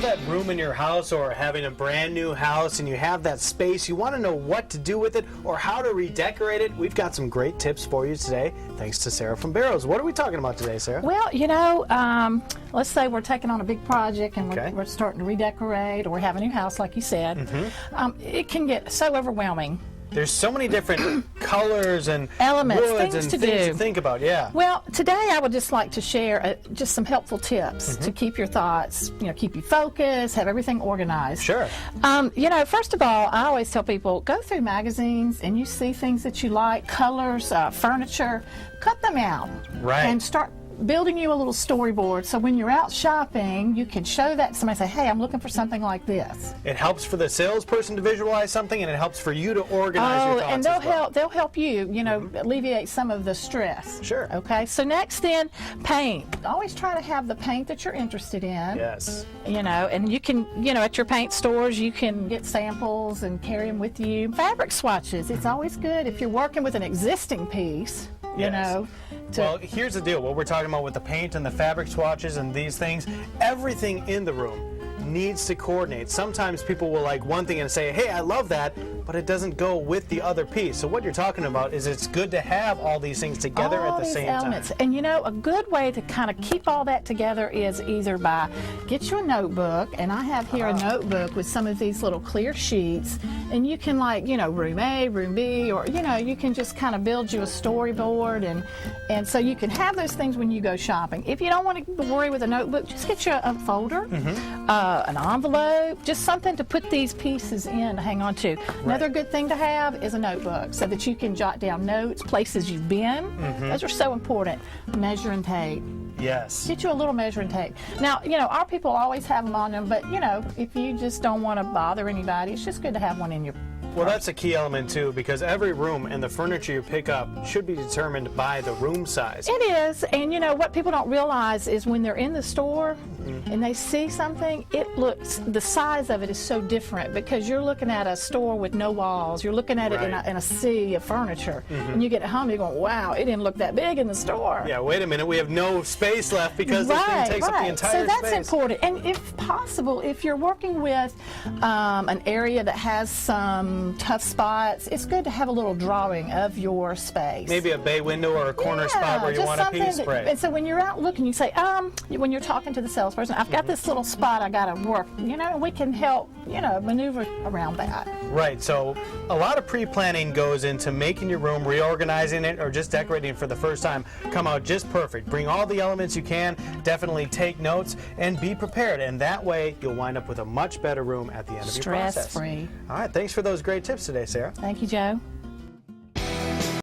that room in your house or having a brand new house and you have that space, you want to know what to do with it or how to redecorate it, we've got some great tips for you today, thanks to Sarah from Barrows. What are we talking about today, Sarah? Well, let's say we're taking on a big project and we're starting to redecorate, or we have a new house, like you said. It can get so overwhelming. There's so many different colors and elements, woods things and to things do. to think about, yeah. Well, today I would just like to share just some helpful tips to keep your thoughts, keep you focused, have everything organized. Sure. First of all, I always tell people, go through magazines and you see things that you like, colors, furniture, cut them out. Right. And start building you a little storyboard, so when you're out shopping, you can show that to somebody, say, hey, I'm looking for something like this. It helps for the salesperson to visualize something, and it helps for you to organize your thoughts. And they'll help you, alleviate some of the stress. Sure. Okay, so next then, paint. Always try to have the paint that you're interested in. Yes. And you can, at your paint stores, you can get samples and carry them with you. Fabric swatches, it's always good if you're working with an existing piece, Well, here's the deal. What we're talking about with the paint and the fabric swatches and these things, everything in the room needs to coordinate. Sometimes people will like one thing and say, hey, I love that, but it doesn't go with the other piece. So what you're talking about is it's good to have all these things together at the same time. And a good way to kind of keep all that together is either by get you a notebook, and I have here a notebook with some of these little clear sheets, and you can room A, room B, or you can just kind of build you a storyboard, and so you can have those things when you go shopping. If you don't want to worry with a notebook, just get you a folder, an envelope, just something to put these pieces in to hang on to. Another good thing to have is a notebook so that you can jot down notes, places you've been. Those are so important. Measuring tape. Yes. Get you a little measuring tape. Now, our people always have them on them, but, if you just don't want to bother anybody, it's just good to have one in your Well, that's a key element, too, because every room and the furniture you pick up should be determined by the room size. It is, and what people don't realize is when they're in the store and they see something, the size of it is so different because you're looking at a store with no walls. You're looking at it in a sea of furniture. And you get home, you're going, wow, it didn't look that big in the store. Yeah, wait a minute, we have no space left because this thing takes up the entire space. So that's important. And if possible, if you're working with an area that has some tough spots, it's good to have a little drawing of your space. Maybe a bay window or a corner spot where you want a piece spray. And so when you're out looking, you say, when you're talking to the salesperson, I've got this little spot I got to work, we can help, maneuver around that. Right, so a lot of pre-planning goes into making your room, reorganizing it, or just decorating for the first time come out just perfect. Bring all the elements you can, definitely take notes, and be prepared. And that way, you'll wind up with a much better room at the end of your process. Stress-free. All right, thanks for those great tips today, Sarah. Thank you, Joe.